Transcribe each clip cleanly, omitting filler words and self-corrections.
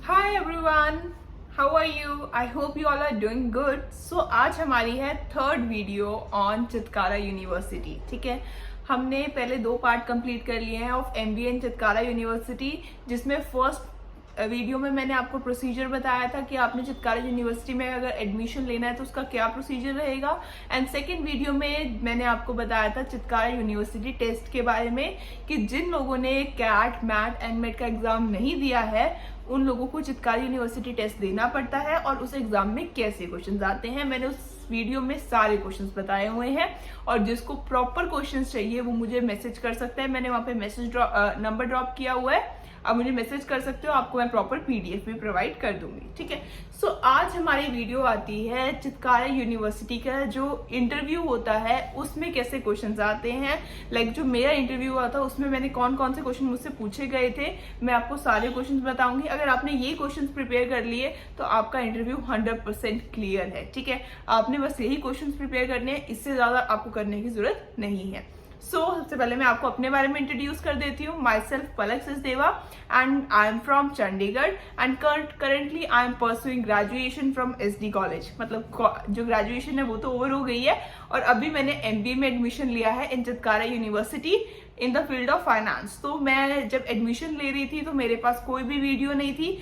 Hi everyone, how are you? I hope you all are doing good. So आज हमारी है third video on Chitkara university. ठीक है, हमने पहले 2 पार्ट कंप्लीट कर लिए हैं of MBA in Chitkara university, जिसमें फर्स्ट वीडियो में मैंने आपको प्रोसीजर बताया था कि आपने चितकारा यूनिवर्सिटी में अगर एडमिशन लेना है तो उसका क्या प्रोसीजर रहेगा। एंड सेकेंड वीडियो में मैंने आपको बताया था चितकारा यूनिवर्सिटी टेस्ट के बारे में कि जिन लोगों ने कैट मैट एंड मेट का एग्जाम नहीं दिया है उन लोगों को चितकारा यूनिवर्सिटी टेस्ट देना पड़ता है और उस एग्जाम में कैसे क्वेश्चंस आते हैं। मैंने उस वीडियो में सारे क्वेश्चंस बताए हुए हैं और जिसको प्रॉपर क्वेश्चंस चाहिए वो मुझे मैसेज कर सकता है। मैंने वहां पे मैसेज नंबर ड्रॉप किया हुआ है, आप मुझे मैसेज कर सकते हो, आपको मैं प्रॉपर पीडीएफ भी प्रोवाइड कर दूंगी। ठीक है, सो आज हमारी वीडियो आती है चितकारा यूनिवर्सिटी का जो इंटरव्यू होता है उसमें कैसे क्वेश्चंस आते हैं। लाइक जो मेरा इंटरव्यू हुआ था उसमें मैंने कौन कौन से क्वेश्चन मुझसे पूछे गए थे, मैं आपको सारे क्वेश्चंस बताऊंगी। अगर आपने ये क्वेश्चंस प्रिपेयर कर लिए तो आपका इंटरव्यू 100% क्लियर है। ठीक है, आपने बस यही क्वेश्चंस प्रिपेयर करने हैं, इससे ज्यादा आपको करने की जरूरत नहीं है। सबसे पहले मैं आपको अपने बारे में इंट्रोड्यूस कर देती हूँ। My self Palak Sachdeva and I am from Chandigarh and currently I am pursuing graduation from SD college. मतलब जो ग्रेजुएशन है वो तो ओवर हो गई है और अभी मैंने एमबीए में एडमिशन लिया है in Chitkara university in the field of finance. तो मैं जब एडमिशन ले रही थी तो मेरे पास कोई भी वीडियो नहीं थी।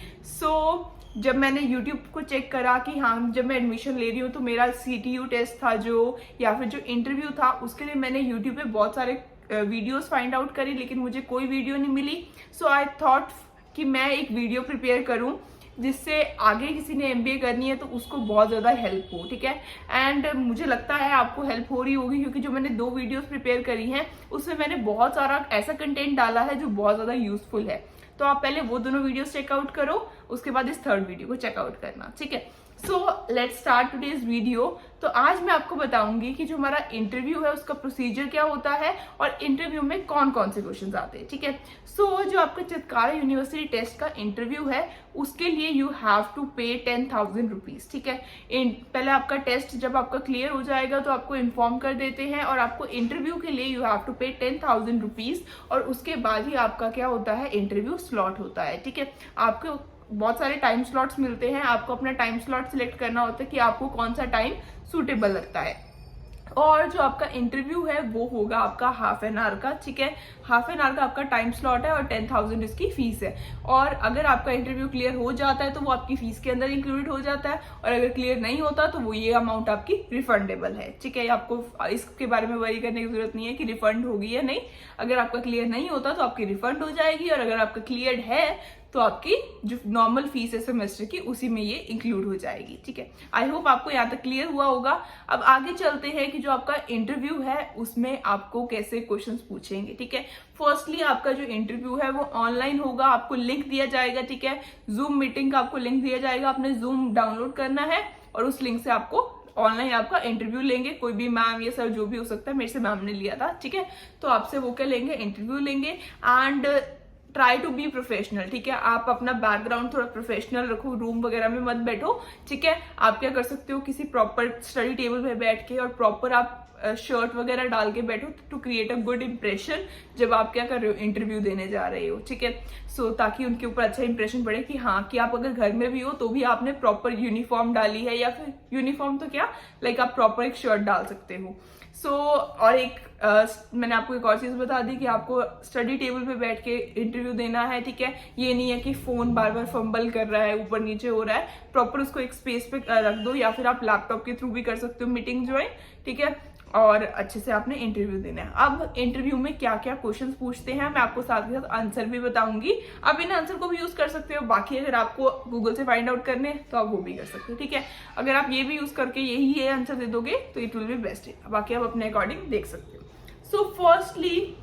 जब मैंने YouTube को चेक करा कि हाँ जब मैं एडमिशन ले रही हूँ तो मेरा CTU टेस्ट था जो या फिर जो इंटरव्यू था उसके लिए मैंने YouTube पे बहुत सारे वीडियोस फाइंड आउट करी, लेकिन मुझे कोई वीडियो नहीं मिली। सो आई थॉट कि मैं एक वीडियो प्रिपेयर करूँ जिससे आगे किसी ने MBA करनी है तो उसको बहुत ज़्यादा हेल्प हो। ठीक है, एंड मुझे लगता है आपको हेल्प हो रही होगी क्योंकि जो मैंने 2 वीडियोस प्रिपेयर करी हैं उसमें मैंने बहुत सारा ऐसा कंटेंट डाला है जो बहुत ज़्यादा यूजफुल है। तो आप पहले वो दोनों वीडियोस चेकआउट करो, उसके बाद इस थर्ड वीडियो को चेकआउट करना। ठीक है, so let's start today's video. तो आज मैं आपको बताऊंगी कि जो हमारा इंटरव्यू है उसका प्रोसीजर क्या होता है और इंटरव्यू में कौन कौन से क्वेश्चंस आते हैं। ठीक है, सो जो आपका चितकारा यूनिवर्सिटी टेस्ट का इंटरव्यू है उसके लिए यू हैव टू पे 10,000 रुपीज। ठीक है, पहले आपका टेस्ट जब आपका क्लियर हो जाएगा तो आपको इन्फॉर्म कर देते हैं और आपको इंटरव्यू के लिए यू हैव टू पे 10,000 रुपीज और उसके बाद ही आपका क्या होता है, इंटरव्यू स्लॉट होता है। ठीक है, आपको बहुत सारे टाइम स्लॉट्स मिलते हैं, आपको अपना टाइम स्लॉट सिलेक्ट करना होता है कि आपको कौन सा टाइम सूटेबल लगता है। और जो आपका इंटरव्यू है वो होगा आपका हाफ एन आवर का। ठीक है, हाफ एन आवर का आपका टाइम स्लॉट है और 10,000 इसकी फीस है। और अगर आपका इंटरव्यू क्लियर हो जाता है तो वो आपकी फीस के अंदर इंक्लूडेड हो जाता है और अगर क्लियर नहीं होता तो वो ये अमाउंट आपकी रिफंडेबल है। ठीक है, आपको इसके बारे में वरी करने की जरूरत नहीं है कि रिफंड होगी या नहीं। अगर आपका क्लियर नहीं होता तो आपकी रिफंड हो जाएगी और अगर आपका क्लियर है तो आपकी जो नॉर्मल फीस है सेमेस्टर की उसी में ये इंक्लूड हो जाएगी। ठीक है, आई होप आपको यहाँ तक क्लियर हुआ होगा। अब आगे चलते हैं कि जो आपका इंटरव्यू है उसमें आपको कैसे क्वेश्चंस पूछेंगे। ठीक है, फर्स्टली आपका जो इंटरव्यू है वो ऑनलाइन होगा, आपको लिंक दिया जाएगा। ठीक है, जूम मीटिंग का आपको लिंक दिया जाएगा, आपने जूम डाउनलोड करना है और उस लिंक से आपको ऑनलाइन आपका इंटरव्यू लेंगे। कोई भी मैम या सर जो भी हो सकता है, मेरे से मैम ने लिया था। ठीक है, तो आपसे वो क्या लेंगे, इंटरव्यू लेंगे and try to be professional. ठीक है, आप अपना बैकग्राउंड थोड़ा प्रोफेशनल रखो, रूम वगैरह में मत बैठो। ठीक है, आप क्या कर सकते हो, किसी प्रॉपर स्टडी टेबल पे बैठ के और प्रॉपर आप शर्ट वगैरह डाल के बैठो to create a good impression जब आप क्या कर रहे हो, इंटरव्यू देने जा रहे हो। ठीक है, ताकि उनके ऊपर अच्छा इंप्रेशन पड़े कि हाँ कि आप अगर घर में भी हो तो भी आपने प्रॉपर यूनिफॉर्म डाली है, या फिर यूनिफॉर्म तो क्या लाइक आप प्रॉपर एक शर्ट डाल सकते हो। और एक मैंने आपको एक और चीज बता दी कि आपको स्टडी टेबल पे बैठ के इंटरव्यू देना है। ठीक है, ये नहीं है कि फोन बार बार फंबल कर रहा है, ऊपर नीचे हो रहा है, प्रॉपर उसको एक स्पेस पे रख दो या फिर आप लैपटॉप के थ्रू भी कर सकते हो मीटिंग ज्वाइन। ठीक है, और अच्छे से आपने इंटरव्यू देना है। अब इंटरव्यू में क्या क्या क्वेश्चंस पूछते हैं मैं आपको साथ के साथ आंसर भी बताऊंगी। आप इन आंसर को भी यूज कर सकते हो, बाकी अगर आपको गूगल से फाइंड आउट करने तो आप वो भी कर सकते हो। ठीक है, अगर आप ये भी यूज करके ये आंसर दे दोगे तो इट विल बी बेस्ट है, बाकी आप अपने अकॉर्डिंग देख सकते हो। सो फर्स्टली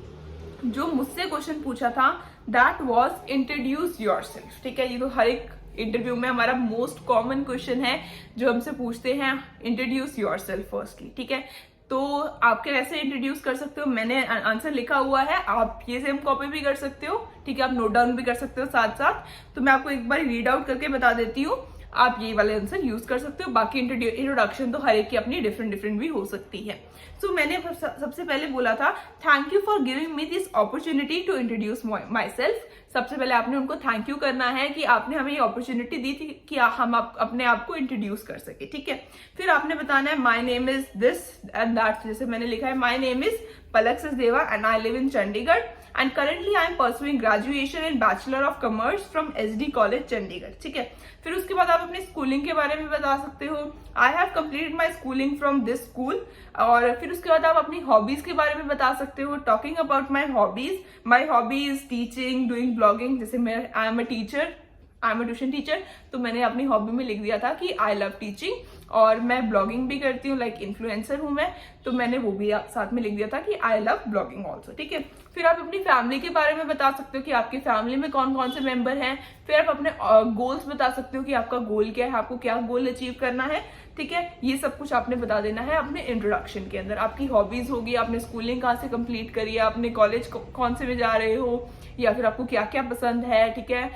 जो मुझसे क्वेश्चन पूछा था that was introduce your self. ठीक है, ये तो हर एक इंटरव्यू में हमारा मोस्ट कॉमन क्वेश्चन है जो हमसे पूछते हैं, इंट्रोड्यूस योर सेल्फ फर्स्टली। ठीक है, तो आप कैसे इंट्रोड्यूस कर सकते हो, मैंने आंसर लिखा हुआ है, आप ये सेम कॉपी भी कर सकते हो। ठीक है, आप नोट डाउन भी कर सकते हो साथ साथ। तो मैं आपको एक बार रीड आउट करके बता देती हूँ। आप ये वाले आंसर यूज कर सकते हो। बाकी इंट्रोडक्शन तो हर एक की अपनी डिफरेंट भी हो सकती है। सो मैंने सबसे पहले बोला था thank you for giving me this opportunity to introduce myself. सबसे पहले आपने उनको थैंक यू करना है कि आपने हमें ये अपॉर्चुनिटी दी थी कि हम अपने आप को इंट्रोड्यूस कर सके, ठीक है। फिर आपने बताना है my name is this and that, जैसे मैंने लिखा है my name is Palak Sachdeva and I live in Chandigarh and currently I am pursuing graduation in bachelor of commerce from SD college Chandigarh, ठीक है। फिर उसके बाद आप अपनी स्कूलिंग के बारे में बता सकते हो, I have completed my schooling from this school. और फिर उसके बाद आप अपनी हॉबीज के बारे में बता सकते हो, talking about my hobbies teaching, doing blogging. जैसे मैं I am a tuition teacher, तो मैंने अपनी हॉबी में लिख दिया था कि आई लव टीचिंग और मैं ब्लॉगिंग भी करती हूँ, लाइक इन्फ्लुएंसर हूँ मैं, तो मैंने वो भी साथ में लिख दिया था कि आई लव ब्लॉगिंग ऑल्सो, ठीक है। फिर आप अपनी फैमिली के बारे में बता सकते हो कि आपकी फैमिली में कौन कौन से मेंबर हैं। फिर आप अपने गोल्स बता सकते हो कि आपका गोल क्या है, आपको क्या गोल अचीव करना है, ठीक है। ये सब कुछ आपने बता देना है अपने इंट्रोडक्शन के अंदर। आपकी हॉबीज होगी, आपने स्कूलिंग कहाँ से कंप्लीट करी है, आपने कॉलेज कौन से में जा रहे हो, या फिर आपको क्या क्या पसंद है, ठीक है।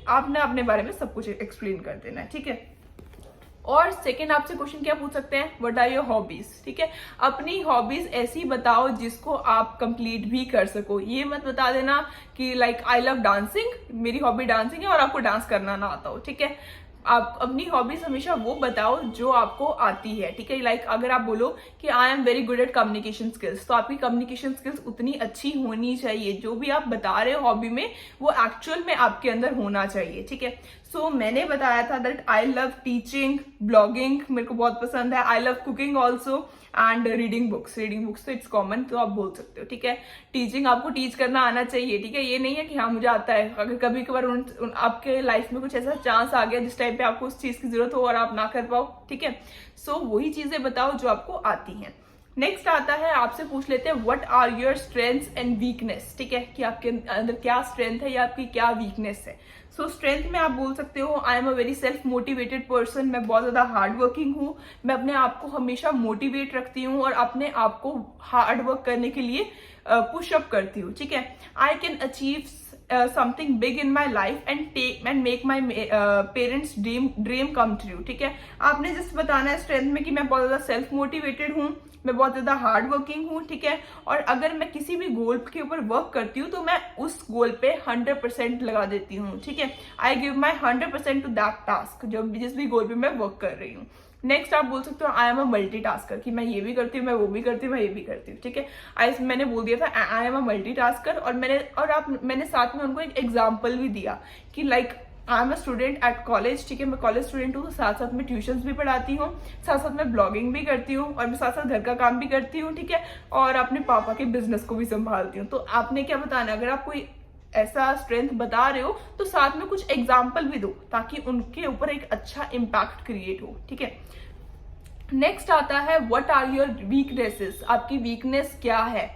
आपने अपने बारे में सब कुछ एक्सप्लेन कर देना है, ठीक है। और सेकेंड आपसे क्वेश्चन क्या पूछ सकते हैं, व्हाट आर योर हॉबीज, ठीक है। अपनी हॉबीज ऐसी बताओ जिसको आप कंप्लीट भी कर सको। ये मत बता देना कि लाइक आई लव डांसिंग, मेरी हॉबी डांसिंग है और आपको डांस करना ना आता हो, ठीक है। आप अपनी हॉबीज हमेशा वो बताओ जो आपको आती है, ठीक है। लाइक अगर आप बोलो कि I am very good at communication skills, तो आपकी कम्युनिकेशन स्किल्स उतनी अच्छी होनी चाहिए, जो भी आप बता रहे हो हॉबी में वो एक्चुअल में आपके अंदर होना चाहिए, ठीक है। सो मैंने बताया था that I love teaching, blogging मेरे को बहुत पसंद है, I love cooking also and reading books तो इट्स कॉमन, तो आप बोल सकते हो, ठीक है। टीचिंग आपको टीच करना आना चाहिए, ठीक है। ये नहीं है कि हाँ मुझे आता है, अगर कभी कभार आपके लाइफ में कुछ ऐसा चांस आ गया जिस टाइम पे आपको उस चीज की जरूरत हो और आप ना कर पाओ, ठीक है। सो वही चीजें बताओ जो आपको आती हैं। नेक्स्ट आता है, आपसे पूछ लेते हैं what are your strengths and weakness, ठीक है, कि आपके अंदर क्या स्ट्रेंथ है या आपकी क्या वीकनेस है। सो स्ट्रेंथ में आप बोल सकते हो I am a very self motivated person, मैं बहुत ज्यादा हार्ड वर्किंग हूँ, मैं अपने आप को हमेशा मोटिवेट रखती हूँ और अपने आप को हार्ड वर्क करने के लिए पुशअप करती हूँ, ठीक है। I can achieve something big in my life and make my parents dream come true, ठीक है। आपने जस्ट बताना है स्ट्रेंथ में कि मैं बहुत ज्यादा सेल्फ मोटिवेटेड हूँ, मैं बहुत ज्यादा हार्ड वर्किंग हूँ, ठीक है। और अगर मैं किसी भी गोल के ऊपर वर्क करती हूँ तो मैं उस गोल पे 100% लगा देती हूँ, ठीक है। I give my 100% to that task, जिस भी गोल पे मैं वर्क कर रही हूँ। नेक्स्ट आप बोल सकते हो आई एम अ मल्टीटास्कर, कि मैं ये भी करती हूँ, मैं वो भी करती हूँ, मैं ये भी करती हूँ, ठीक है। मैंने बोल दिया था आई एम अ मल्टीटास्कर, और मैंने साथ में उनको एक एग्जाम्पल भी दिया कि like I am a student at college, ठीक है। मैं कॉलेज स्टूडेंट हूँ, तो साथ साथ में ट्यूशंस भी पढ़ाती हूँ, साथ साथ में ब्लॉगिंग भी करती हूँ, और मैं साथ साथ घर का काम भी करती हूँ, ठीक है। और अपने पापा के बिजनेस को भी संभालती हूँ। तो आपने क्या बताना, अगर आप कोई ऐसा स्ट्रेंथ बता रहे हो तो साथ में कुछ एग्जाम्पल भी दो ताकि उनके ऊपर एक अच्छा इम्पैक्ट क्रिएट हो, ठीक है। नेक्स्ट आता है व्हाट आर योर वीकनेसेस, आपकी वीकनेस क्या है।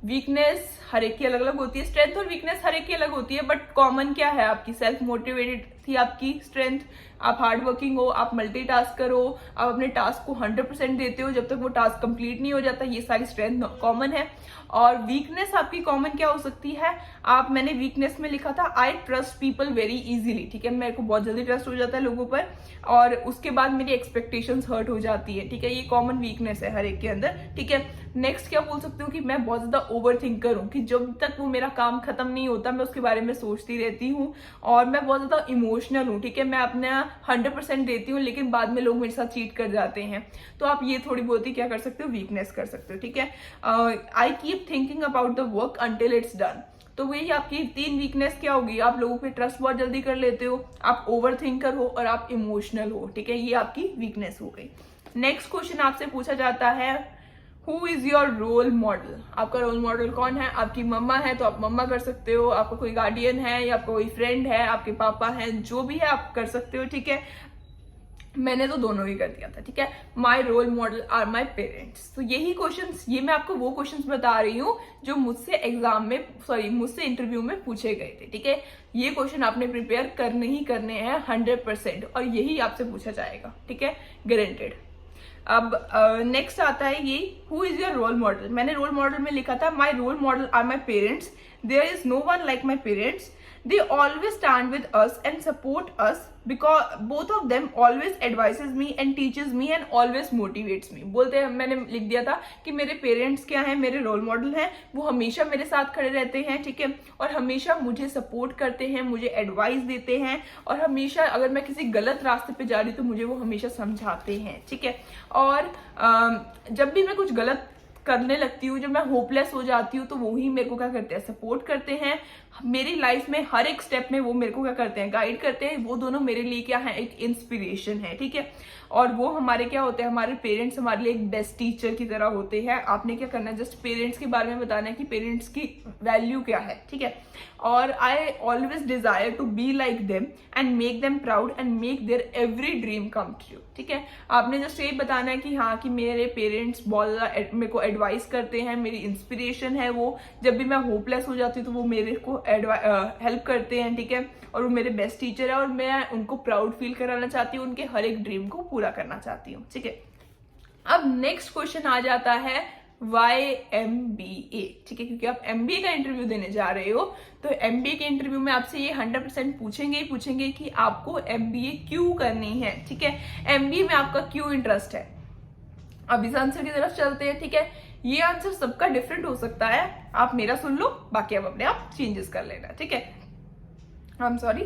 वीकनेस हर एक की अलग अलग होती है, स्ट्रेंथ और वीकनेस हर एक की अलग होती है, बट कॉमन क्या है, आपकी सेल्फ मोटिवेटेड थी आपकी स्ट्रेंथ, आप हार्ड वर्किंग हो, आप मल्टीटास्कर हो, आप अपने टास्क को 100% देते हो जब तक वो टास्क कंप्लीट नहीं हो जाता, ये सारी स्ट्रेंथ कॉमन है। और वीकनेस आपकी कॉमन क्या हो सकती है, मैंने वीकनेस में लिखा था I trust people very easily, ठीक है। मेरे को बहुत जल्दी ट्रस्ट हो जाता है लोगों पर और उसके बाद मेरी एक्सपेक्टेशंस हर्ट हो जाती है, ठीक है। ये कॉमन वीकनेस है हर एक के अंदर, ठीक है। नेक्स्ट क्या बोल सकते हो कि मैं बहुत ज्यादा ओवर थिंकर हूँ, कि जब तक वो मेरा काम खत्म नहीं होता मैं उसके बारे में सोचती रहती हूँ, और मैं बहुत ज्यादा इमोशनल हूँ, ठीक है। मैं अपना 100% देती हूँ लेकिन बाद में लोग मेरे साथ चीट कर जाते हैं, तो आप ये थोड़ी बहुत ही क्या कर सकते हो, वीकनेस कर सकते हो, ठीक है। I keep thinking about the work until it's done, तो वही आपकी 3 वीकनेस क्या होगी, आप लोगों पे ट्रस्ट बहुत जल्दी कर लेते हो, आप ओवर थिंकर हो और आप इमोशनल हो, ठीक है। ये आपकी वीकनेस हो गई। नेक्स्ट क्वेश्चन आपसे पूछा जाता है who is your role model, आपका रोल मॉडल कौन है। आपकी मम्मा है तो आप मम्मा कर सकते हो, आपका कोई गार्डियन है या आपका कोई फ्रेंड है, आपके पापा हैं, जो भी है आप कर सकते हो, ठीक है। मैंने तो दोनों ही कर दिया था, ठीक है। My role model are my parents, तो यही क्वेश्चंस, ये मैं आपको वो क्वेश्चंस बता रही हूँ जो मुझसे मुझसे इंटरव्यू में पूछे गए थे, ठीक है। ये क्वेश्चन आपने प्रिपेयर करने ही करने हैं 100% और यही आपसे पूछा जाएगा, ठीक है, गारंटेड। अब नेक्स्ट आता है ये who is your role model. मैंने रोल मॉडल में लिखा था my role model are my parents, there is no one like my parents, They always stand with us and support us because both of them always advises me and teaches me and always motivates me. बोलते हैं, मैंने लिख दिया था कि मेरे parents क्या हैं, मेरे रोल मॉडल हैं, वो हमेशा मेरे साथ खड़े रहते हैं, ठीक है, और हमेशा मुझे सपोर्ट करते हैं, मुझे एडवाइस देते हैं, और हमेशा अगर मैं किसी गलत रास्ते पे जा रही हूँ तो मुझे वो हमेशा समझाते हैं, ठीक है। और जब भी मैं कुछ गलत करने लगती हूँ, जब मैं होपलेस हो जाती हूँ, तो वो ही मेरे को क्या करते हैं, सपोर्ट करते हैं। मेरी लाइफ में हर एक स्टेप में वो मेरे को क्या करते हैं, गाइड करते हैं। वो दोनों मेरे लिए क्या है, एक इंस्पिरेशन है, ठीक है। और वो हमारे क्या होते हैं, हमारे पेरेंट्स हमारे लिए एक बेस्ट टीचर की तरह होते हैं। आपने क्या करना है, जस्ट पेरेंट्स के बारे में बताना है कि पेरेंट्स की वैल्यू क्या है, ठीक है। और I always desire to be like them and make them proud and make their every dream come true, ठीक है। आपने जस्ट यही बताना है कि हाँ, कि मेरे पेरेंट्स बहुत ज़्यादा मेरे को एडवाइस करते हैं, मेरी इंस्पिरेशन है वो। जब भी मैं होपलेस हो जाती हूँ तो वो मेरे को हेल्प करते हैं, ठीक है, और वो मेरे बेस्ट टीचर है, और मैं उनको प्राउड फील कराना चाहती हूँ, उनके हर एक ड्रीम को पूरा करना चाहती हूँ, ठीक है। अब नेक्स्ट क्वेश्चन आ जाता है वाई MBA, ठीक है, क्योंकि आप MBA का इंटरव्यू देने जा रहे हो, तो MBA के इंटरव्यू में आपसे ये 100% पूछेंगे ही पूछेंगे कि आपको MBA क्यों करनी है, ठीक है, MBA में आपका क्यों इंटरेस्ट है। अब इस आंसर की तरफ चलते हैं, ठीक है। ये आंसर सबका डिफरेंट हो सकता है, आप मेरा सुन लो, बाकी आप अपने आप चेंजेस कर लेना, ठीक है। I'm sorry.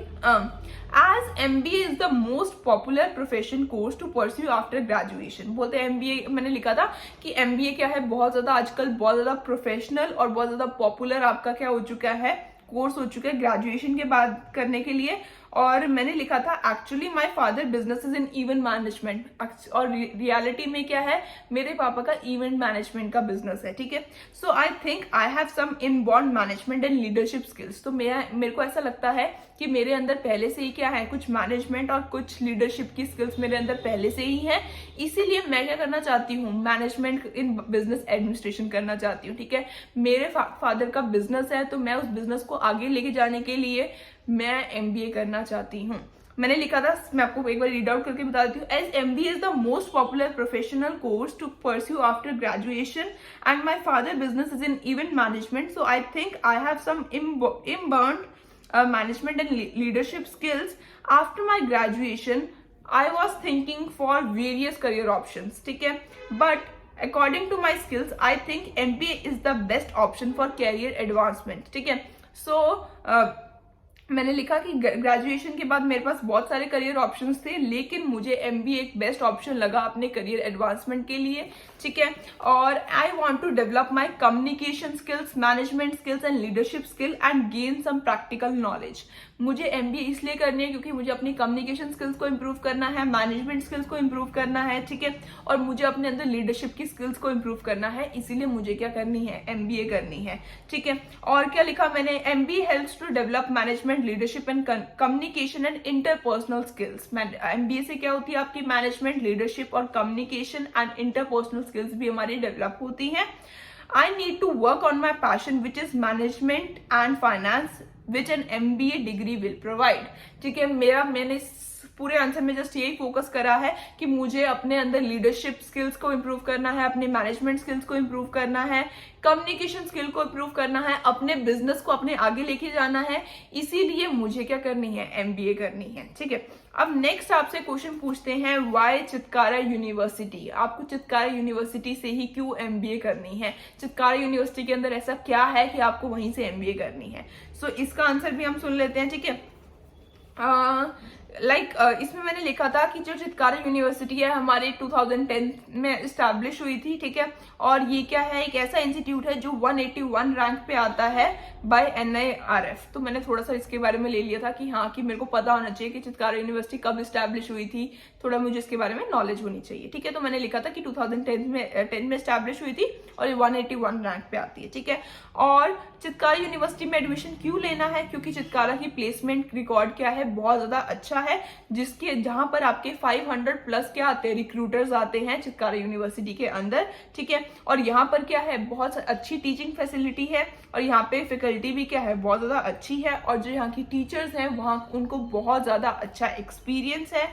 As MBA is the most popular profession course to pursue after graduation. बोलते हैं MBA, मैंने लिखा था कि MBA क्या है, बहुत ज्यादा आजकल बहुत ज्यादा प्रोफेशनल और बहुत ज्यादा पॉपुलर आपका क्या हो चुका है, कोर्स हो चुका है ग्रेजुएशन के बाद करने के लिए। और मैंने लिखा था actually my father business is in event management, और रियलिटी में क्या है, मेरे पापा का इवेंट मैनेजमेंट का बिजनेस है, ठीक है। So I think I have some inborn management and leadership skills. तो मेरे को ऐसा लगता है कि मेरे अंदर पहले से ही क्या है, कुछ मैनेजमेंट और कुछ लीडरशिप की स्किल्स मेरे अंदर पहले से ही है, इसीलिए मैं क्या करना चाहती हूँ, मैनेजमेंट इन बिजनेस एडमिनिस्ट्रेशन करना चाहती हूँ, ठीक है। मेरे फादर का बिजनेस है, तो मैं उस बिजनेस को आगे लेके जाने के लिए मैं MBA करना चाहती हूँ। मैंने लिखा था, मैं आपको एक बार रीड आउट करके बता देती हूँ। As MBA is the most popular professional course to pursue after graduation and my father business is in event management, so I think I have some inborn management and leadership skills. After my graduation, I was thinking for various career options, ठीक है, but according to my skills, I think MBA is the best option for career advancement, ठीक है। So मैंने लिखा कि graduation के बाद मेरे पास बहुत सारे करियर ऑप्शंस थे, लेकिन मुझे MBA एक बेस्ट ऑप्शन लगा अपने करियर एडवांसमेंट के लिए, ठीक है। और I want to develop my communication skills, management skills and leadership skill and gain some practical knowledge. मुझे MBA इसलिए करनी है क्योंकि मुझे अपनी कम्युनिकेशन स्किल्स को इम्प्रूव करना है, मैनेजमेंट स्किल्स को इम्प्रूव करना है, ठीक है, और मुझे अपने अंदर लीडरशिप की स्किल्स को इम्प्रूव करना है, इसीलिए मुझे क्या करनी है, MBA करनी है, ठीक है। और क्या लिखा मैंने, MBA helps to develop management, leadership and communication and interpersonal skills. MBA से क्या होती है, आपकी मैनेजमेंट, लीडरशिप और कम्युनिकेशन एंड इंटरपर्सनल स्किल्स भी हमारी डेवलप होती हैं। I need to work on my passion which is management and finance which an MBA degree will provide, ठीक है। मैंने पूरे आंसर में जस्ट यही फोकस करा है कि मुझे अपने अंदर लीडरशिप स्किल्स को इम्प्रूव करना है, अपने मैनेजमेंट स्किल्स को इम्प्रूव करना है, कम्युनिकेशन स्किल को इम्प्रूव करना है, अपने बिजनेस को अपने आगे लेके जाना है, इसीलिए मुझे क्या करनी है, MBA करनी है, ठीक है। अब नेक्स्ट आपसे क्वेश्चन पूछते हैं, वाई चितकारा यूनिवर्सिटी, आपको चितकारा यूनिवर्सिटी से ही क्यों MBA करनी है, चितकारा यूनिवर्सिटी के अंदर ऐसा क्या है कि आपको वहीं से MBA करनी है। सो इसका आंसर भी हम सुन लेते हैं, ठीक है। इसमें मैंने लिखा था कि जो चितकारा यूनिवर्सिटी है हमारे 2010 में इस्टेब्लिश हुई थी, ठीक है, और ये क्या है, एक ऐसा इंस्टीट्यूट है जो 181 रैंक पे आता है बाय NIRF। तो मैंने थोड़ा सा इसके बारे में ले लिया था कि हाँ, कि मेरे को पता होना चाहिए कि चितकारा यूनिवर्सिटी कब इस्टेब्लिश हुई थी, थोड़ा मुझे इसके बारे में नॉलेज होनी चाहिए, ठीक है। तो मैंने लिखा था कि 2010 में इस्टेब्लिश हुई थी और ये 181 रैंक पे आती है, ठीक है। और चितकारा यूनिवर्सिटी में एडमिशन क्यों लेना है, क्योंकि चितकारा की प्लेसमेंट रिकॉर्ड क्या है, बहुत ज्यादा अच्छा है, जहां पर आपके 500 प्लस क्या आते हैं, रिक्रूटर्स आते हैं चितकारा यूनिवर्सिटी के अंदर, ठीक है। और यहाँ पर क्या है, बहुत अच्छी टीचिंग फैसिलिटी है, और यहाँ पे फैकल्टी भी क्या है, बहुत ज्यादा अच्छी है, और जो यहाँ की टीचर्स हैं वहाँ उनको बहुत ज्यादा अच्छा एक्सपीरियंस है।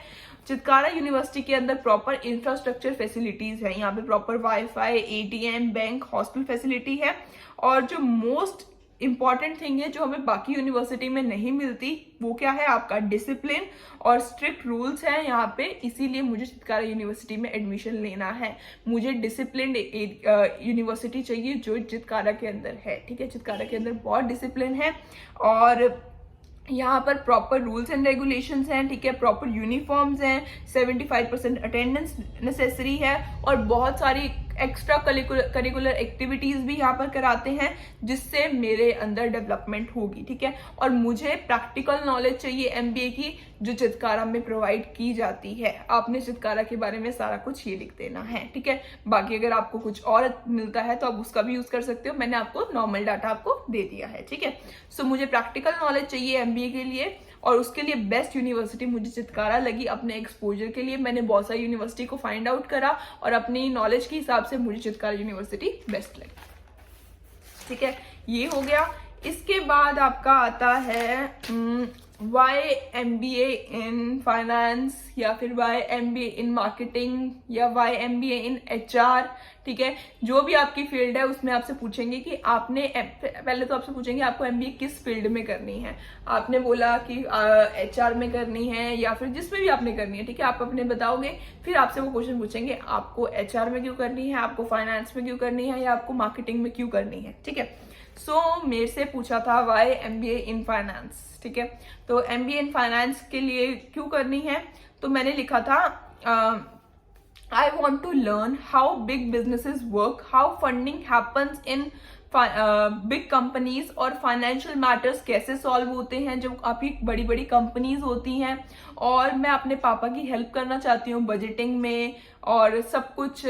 चितकारा यूनिवर्सिटी के अंदर प्रॉपर इंफ्रास्ट्रक्चर फैसिलिटीज है, यहाँ पे proper wifi, ATM, bank, hostel facility है, और जो मोस्ट इंपॉर्टेंट थिंग है जो हमें बाकी यूनिवर्सिटी में नहीं मिलती, वो क्या है, आपका डिसिप्लिन और स्ट्रिक्ट रूल्स हैं यहाँ पे। इसीलिए मुझे चितकारा यूनिवर्सिटी में एडमिशन लेना है। मुझे डिसिप्लिन यूनिवर्सिटी चाहिए जो चितकारा के अंदर है, ठीक है। चितकारा के अंदर बहुत डिसिप्लिन है और यहाँ पर प्रॉपर रूल्स एंड रेगुलेशंस हैं, ठीक है। प्रॉपर यूनिफॉर्म्स हैं, 75% अटेंडेंस नेसेसरी है और बहुत सारी एक्स्ट्रा करिकुलर एक्टिविटीज भी यहाँ पर कराते हैं जिससे मेरे अंदर डेवलपमेंट होगी, ठीक है। और मुझे प्रैक्टिकल नॉलेज चाहिए एमबीए की जो चितकारा में प्रोवाइड की जाती है। आपने चितकारा के बारे में सारा कुछ ये लिख देना है, ठीक है। बाकी अगर आपको कुछ और मिलता है तो आप उसका भी यूज कर सकते हो, मैंने आपको नॉर्मल डाटा आपको दे दिया है, ठीक है। सो मुझे प्रैक्टिकल नॉलेज चाहिए एमबीए के लिए और उसके लिए बेस्ट यूनिवर्सिटी मुझे चितकारा लगी अपने एक्सपोजर के लिए। मैंने बहुत सारी यूनिवर्सिटी को फाइंड आउट करा और अपनी नॉलेज के हिसाब से मुझे चितकारा यूनिवर्सिटी बेस्ट लगी, ठीक है। ये हो गया। इसके बाद आपका आता है वाई MBA इन फाइनेंस या फिर वाई MBA इन मार्केटिंग या वाई MBA इन HR, ठीक है। जो भी आपकी फील्ड है उसमें आपसे पूछेंगे कि आपने पहले तो आपसे पूछेंगे आपको MBA किस फील्ड में करनी है। आपने बोला कि HR में करनी है या फिर जिसमें भी आपने करनी है, ठीक है। आप अपने बताओगे, फिर आपसे वो क्वेश्चन पूछेंगे आपको HR में क्यों करनी है, आपको फाइनेंस में क्यों करनी है या आपको मार्केटिंग में क्यों करनी है, ठीक है। मेरे से पूछा था वाई MBA इन फाइनेंस, ठीक है। तो MBA इन फाइनेंस के लिए क्यों करनी है, तो मैंने लिखा था I want to learn how big businesses work, how funding happens in big companies और फाइनेंशियल मैटर्स कैसे सॉल्व होते हैं जब आपकी बड़ी बड़ी कंपनीज होती हैं। और मैं अपने पापा की हेल्प करना चाहती हूँ बजटिंग में और सब कुछ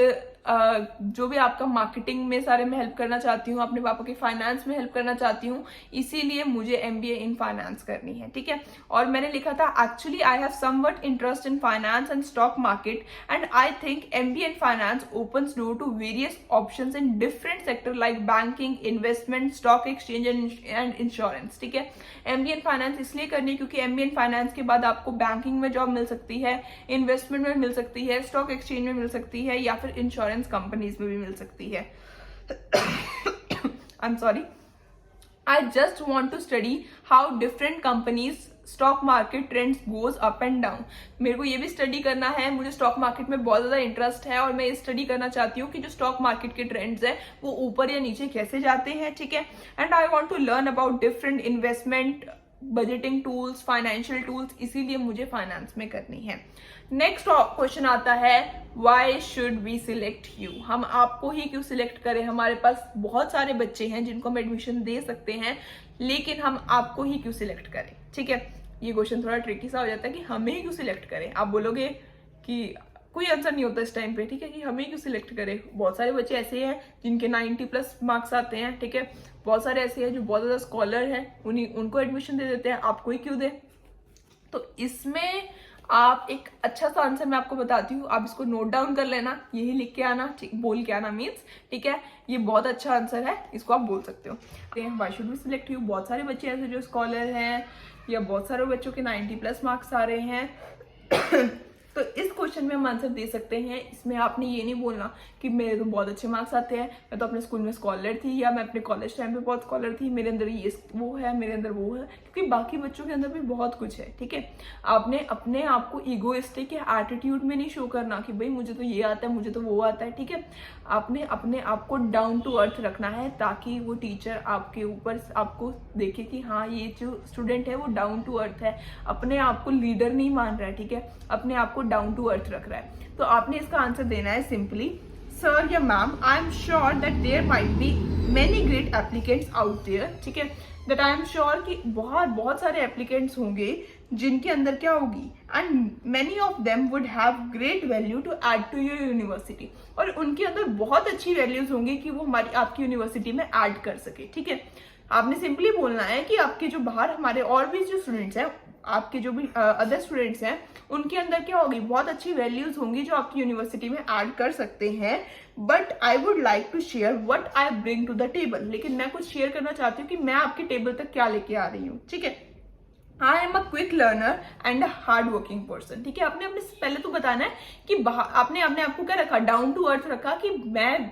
जो भी आपका मार्केटिंग में सारे में हेल्प करना चाहती हूँ, अपने पापा के फाइनेंस में हेल्प करना चाहती हूँ, इसीलिए मुझे MBA इन फाइनेंस करनी है, ठीक है। और मैंने लिखा था actually I have somewhat interest in finance and stock market and I think MBA in finance opens door to various options in different sector like banking, investment, stock exchange and insurance, ठीक है। MBA in finance इसलिए करनी है क्योंकि MBA in finance के बाद आपको banking में जॉब मिल सकती है, इन्वेस्टमेंट में मिल सकती है, स्टॉक एक्सचेंज में मिल सकती है या फिर इंश्योरेंस कंपनीज में भी मिल सकती है। I am sorry, I just want to study how different companies stock market trends goes up and down. मेरे को ये भी स्टडी करना है, मुझे स्टॉक मार्केट में बहुत ज्यादा इंटरेस्ट है और मैं ये स्टडी करना चाहती हूँ कि जो स्टॉक मार्केट के ट्रेंड्स है वो ऊपर या नीचे कैसे जाते हैं, ठीक है। And I want to learn about different investment, budgeting tools, financial tools, इसीलिए मुझे फाइनेंस में करनी है। नेक्स्ट क्वेश्चन आता है why should we select you, हम आपको ही क्यों सिलेक्ट करें। हमारे पास बहुत सारे बच्चे हैं जिनको हम एडमिशन दे सकते हैं, लेकिन हम आपको ही क्यों सिलेक्ट करें, ठीक है। ये क्वेश्चन थोड़ा ट्रिकी सा हो जाता है कि हमें ही क्यों सिलेक्ट करें। आप बोलोगे कि कोई आंसर नहीं होता इस टाइम पे, ठीक है, कि हमें क्यों सिलेक्ट करें। बहुत सारे बच्चे ऐसे हैं जिनके 90+ मार्क्स आते हैं, ठीक है। बहुत सारे ऐसे हैं जो बहुत ज्यादा स्कॉलर हैं, उनको एडमिशन दे देते हैं, आपको ही क्यों दे। तो इसमें आप एक अच्छा सा आंसर मैं आपको बताती हूँ, आप इसको नोट डाउन कर लेना, यही लिख के आना, बोल के आना मीन्स, ठीक है। ये बहुत अच्छा आंसर है, इसको आप बोल सकते हो। Why should we select you, बहुत सारे बच्चे ऐसे जो स्कॉलर हैं या बहुत सारे बच्चों के 90+ मार्क्स आ रहे हैं तो इस क्वेश्चन में हम आंसर दे सकते हैं। इसमें आपने ये नहीं बोलना कि मेरे तो बहुत अच्छे मार्क्स आते हैं, मैं तो अपने स्कूल में स्कॉलर थी या मैं अपने कॉलेज टाइम पे बहुत स्कॉलर थी, मेरे अंदर ये वो है, मेरे अंदर वो है, क्योंकि बाकी बच्चों के अंदर भी बहुत कुछ है, ठीक है। आपने अपने आप को ईगोइस्टिक या एटीट्यूड में नहीं शो करना कि भाई मुझे तो ये आता है, मुझे तो वो आता है, ठीक है। आपने अपने आप को डाउन टू अर्थ रखना है ताकि वो टीचर आपके ऊपर आपको देखे कि हाँ ये जो स्टूडेंट है वो डाउन टू अर्थ है, अपने आप को लीडर नहीं मान रहा है, ठीक है, अपने आप को डाउन टू अर्थ रख रहा है। तो आपने इसका आंसर देना है सिंपली, सर या ma'am, I am sure that there might be many great applicants out there, ठीक है। दैट आई एम श्योर कि बहुत सारे एप्लीकेंट्स होंगे जिनके अंदर क्या होगी, and many of them would have great value to add to your university, और उनके अंदर बहुत अच्छी वैल्यूज होंगी कि वो हमारी आपकी यूनिवर्सिटी में ऐड कर सके, ठीक है। आपने सिंपली बोलना है कि आपके जो बाहर हमारे और भी जो स्टूडेंट्स हैं, आपके जो भी अदर स्टूडेंट्स हैं, उनके अंदर क्या होगी, बहुत अच्छी वैल्यूज होंगी जो आपकी यूनिवर्सिटी में ऐड कर सकते हैं। But I would like to share what I bring to the table, लेकिन मैं कुछ शेयर करना चाहती हूँ कि मैं आपके टेबल तक क्या लेके आ रही हूँ, ठीक है। I am a quick learner and a hard working person. ठीक है, आपने अपने पहले तो बताना है कि आपने अपने आप को क्या रखा, डाउन टू अर्थ रखा कि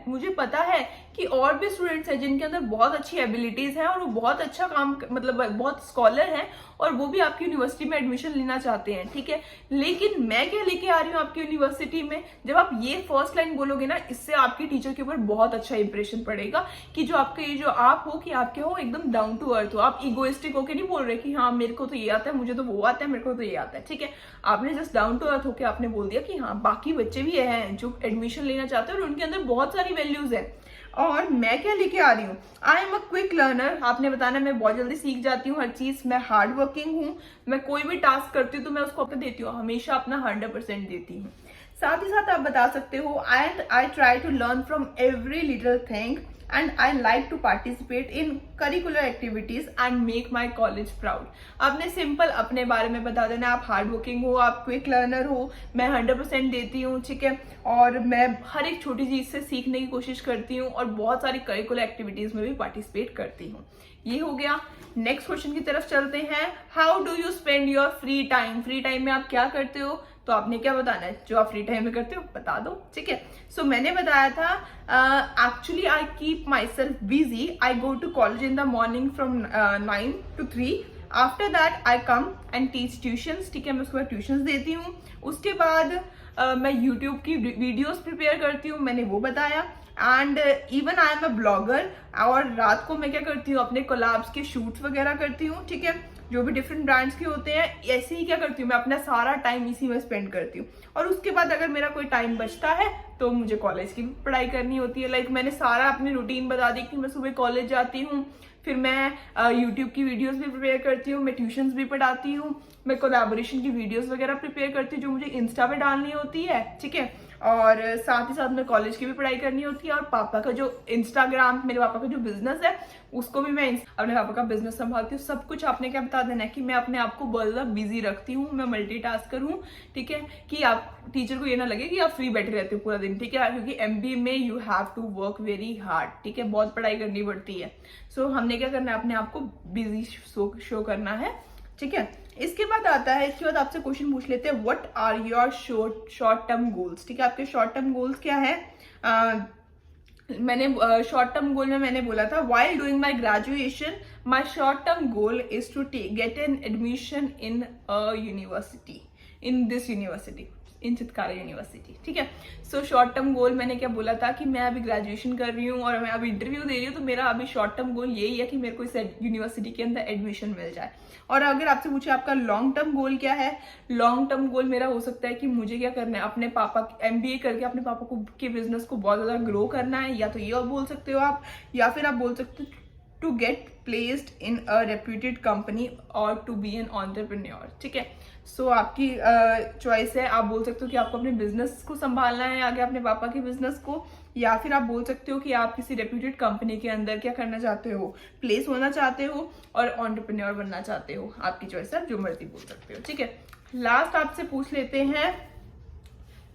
मुझे पता है कि और भी स्टूडेंट्स हैं जिनके अंदर बहुत अच्छी एबिलिटीज हैं और वो बहुत अच्छा काम मतलब बहुत स्कॉलर हैं और वो भी आपकी यूनिवर्सिटी में एडमिशन लेना चाहते हैं। ठीक है, लेकिन मैं क्या लेके आ रही हूँ आपकी यूनिवर्सिटी में, जब आप ये फर्स्ट लाइन बोलोगे ना, इससे आपकी टीचर के ऊपर बहुत अच्छा इंप्रेशन पड़ेगा कि जो आपके ये जो आप हो कि आप क्या हो, एकदम डाउन टू अर्थ हो। आप इगोइस्टिक होके नहीं बोल रहे कि हाँ मेरे को तो ये आता है, मुझे तो वो आता है, मेरे को तो ये आता है। ठीक है, आपने जस्ट डाउन टू अर्थ होके आपने बोल दिया कि हाँ बाकी बच्चे भी हैं जो एडमिशन लेना चाहते हैं और उनके अंदर बहुत सारी वैल्यूज है। और मैं क्या लेके आ रही हूँ, I am a quick learner. आपने बताना मैं बहुत जल्दी सीख जाती हूँ हर चीज, मैं हार्ड वर्किंग हूँ, मैं कोई भी टास्क करती हूँ तो मैं उसको देती हूँ, हमेशा अपना 100% देती हूँ। साथ ही साथ आप बता सकते हो I try to learn from every little thing and I like to participate in curricular activities and make my college proud। आपने सिंपल अपने बारे में बता देना, आप हार्ड वर्किंग हो, आप क्विक लर्नर हो, मैं 100% देती हूँ। ठीक है, और मैं हर एक छोटी चीज से सीखने की कोशिश करती हूँ और बहुत सारी करिकुलर एक्टिविटीज में भी पार्टिसिपेट करती हूँ। ये हो गया। नेक्स्ट क्वेश्चन की तरफ चलते हैं, how do you spend your free time. Free time में आप क्या करते हो, तो आपने क्या बताना है, जो आप फ्री टाइम में करते हो बता दो। ठीक है, सो मैंने बताया था actually I keep myself busy, I go to college in the morning from 9 to 3। After that I come and teach tuitions. ठीक है, मैं उसके बाद ट्यूशंस देती हूँ। उसके बाद मैं यूट्यूब की वीडियोस प्रिपेयर करती हूँ, मैंने वो बताया। And even I am a blogger. और रात को मैं क्या करती हूँ, अपने कोलैब्स के शूट्स वगैरह करती हूँ। ठीक है, जो भी डिफरेंट ब्रांड्स के होते हैं, ऐसे ही क्या करती हूँ मैं अपना सारा टाइम इसी में स्पेंड करती हूँ। और उसके बाद अगर मेरा कोई टाइम बचता है तो मुझे कॉलेज की भी पढ़ाई करनी होती है। लाइक मैंने सारा अपनी रूटीन बता दी कि मैं सुबह कॉलेज जाती हूँ, फिर मैं यूट्यूब की वीडियोस भी प्रिपेयर करती हूँ, मैं ट्यूशंस भी पढ़ाती हूँ, मैं कोलैबोरेशन की वीडियोस वगैरह प्रिपेयर करती हूँ जो मुझे इंस्टा पे डालनी होती है। ठीक है, और साथ ही साथ में कॉलेज की भी पढ़ाई करनी होती है और पापा का जो इंस्टाग्राम, मेरे पापा का जो बिजनेस है उसको भी मैं अपने पापा का बिजनेस संभालती हूँ। सब कुछ आपने क्या बता देना है कि मैं अपने आप को बहुत ज्यादा बिजी रखती हूँ, मैं मल्टीटास्कर हूँ। ठीक है, कि आप टीचर को ये ना लगे कि आप फ्री बैठे रहते हो पूरा दिन। ठीक है, क्योंकि एमबीए में you have to work very hard. ठीक है, बहुत पढ़ाई करनी पड़ती है। सो हमने क्या करना है, अपने आप को बिजी शो करना है। ठीक है, इसके बाद आता है, इसके बाद आपसे क्वेश्चन पूछ लेते हैं, what are your short term goals. ठीक है, आपके शॉर्ट टर्म गोल्स क्या है। मैंने शॉर्ट टर्म गोल में मैंने बोला था, while doing my graduation my short term goal is to get an admission in a university, in this university, in Chitkara university. ठीक है, सो शॉर्ट टर्म गोल मैंने क्या बोला था कि मैं अभी ग्रेजुएशन कर रही हूँ और मैं अभी इंटरव्यू दे रही हूँ, तो मेरा अभी शॉर्ट टर्म गोल यही है कि मेरे को इस यूनिवर्सिटी के अंदर एडमिशन मिल जाए। और अगर आपसे पूछे आपका लॉन्ग टर्म गोल क्या है, लॉन्ग टर्म गोल मेरा हो सकता है कि मुझे क्या करना है, अपने पापा एमबीए करके अपने पापा को के बिजनेस को बहुत ज्यादा ग्रो करना है, या तो ये और बोल सकते हो आप, या फिर आप बोल सकते हो to get placed in a reputed company और टू बी एन एंटरप्रेन्योर। ठीक है, सो आपकी चॉइस है। आप बोल सकते हो कि आपको अपने बिजनेस को संभालना है आगे, अपने पापा के बिजनेस को, या फिर आप बोल सकते हो कि आप किसी रेप्यूटेड कंपनी के अंदर क्या करना चाहते हो, प्लेस होना चाहते हो और एंटरप्रेन्योर बनना चाहते हो। आपकी चॉइस है, आप जो मर्जी बोल सकते हो। ठीक है, लास्ट आपसे पूछ लेते हैं,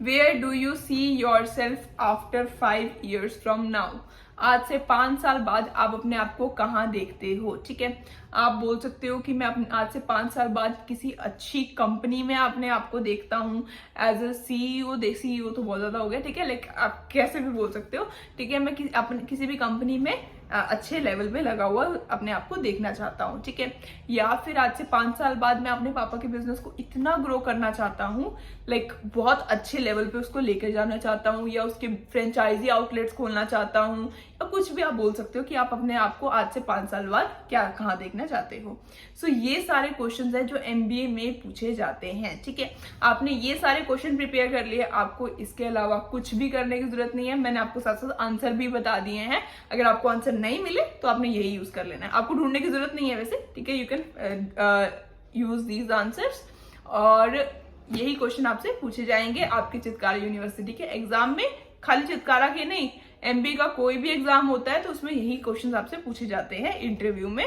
where do you see yourself after 5 years from now. आज से 5 साल बाद आप अपने आप को कहाँ देखते हो। ठीक है, आप बोल सकते हो कि मैं आज से 5 साल बाद किसी अच्छी कंपनी में अपने आप को देखता हूँ एज अ सीईओ। सीईओ तो बहुत ज्यादा हो गया। ठीक है, लाइक आप कैसे भी बोल सकते हो। ठीक है, मैं किसी भी कंपनी में अच्छे लेवल पे लगा हुआ अपने आप को देखना चाहता हूँ। ठीक है, या फिर आज से 5 साल बाद मैं अपने पापा के बिजनेस को इतना ग्रो करना चाहता हूँ, लाइक बहुत अच्छे लेवल पे उसको लेकर जाना चाहता हूँ, या उसके फ्रेंचाइजी आउटलेट्स खोलना चाहता हूँ, या कुछ भी आप बोल सकते हो कि आप अपने आप को आज से 5 साल बाद क्या कहाँ देखना चाहते हो। सो ये सारे क्वेश्चंस हैं जो एमबीए में पूछे जाते हैं। ठीक है, आपने ये सारे क्वेश्चन प्रिपेयर कर लिए, आपको इसके अलावा कुछ भी करने की जरूरत नहीं है। मैंने आपको साथ साथ आंसर भी बता दिए हैं। अगर आपको आंसर नहीं मिले तो आपने यही यूज कर लेना है, आपको ढूंढने की जरूरत नहीं है वैसे। ठीक है, you can use these answers, और यही क्वेश्चन आपसे पूछे जाएंगे आपके चितकारा यूनिवर्सिटी के एग्जाम में। खाली चितकारा के नहीं, एमबीए का कोई भी एग्जाम होता है तो उसमें यही क्वेश्चन आपसे पूछे जाते हैं इंटरव्यू में।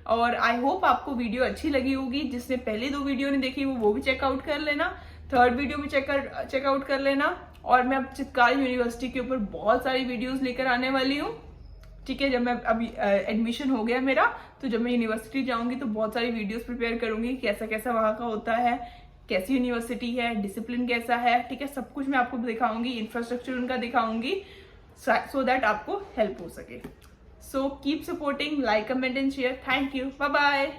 और आई होप आपको वीडियो अच्छी लगी होगी। जिसने पहले 2 वीडियो नहीं देखी वो भी चेकआउट कर लेना, 3rd वीडियो भी चेकआउट कर लेना। और मैं अब चितकारा यूनिवर्सिटी के ऊपर बहुत सारी वीडियोस लेकर आने वाली हूँ। ठीक है। जब मैं अभी एडमिशन हो गया मेरा, तो जब मैं यूनिवर्सिटी जाऊंगी तो बहुत सारी वीडियोस प्रिपेयर करूंगी, कैसा कैसा वहाँ का होता है, कैसी यूनिवर्सिटी है, डिसिप्लिन कैसा है, ठीक है, सब कुछ मैं आपको दिखाऊंगी, इंफ्रास्ट्रक्चर उनका दिखाऊंगी, सो दैट आपको हेल्प हो सके। So keep supporting, like comment and share. Thank you, bye bye.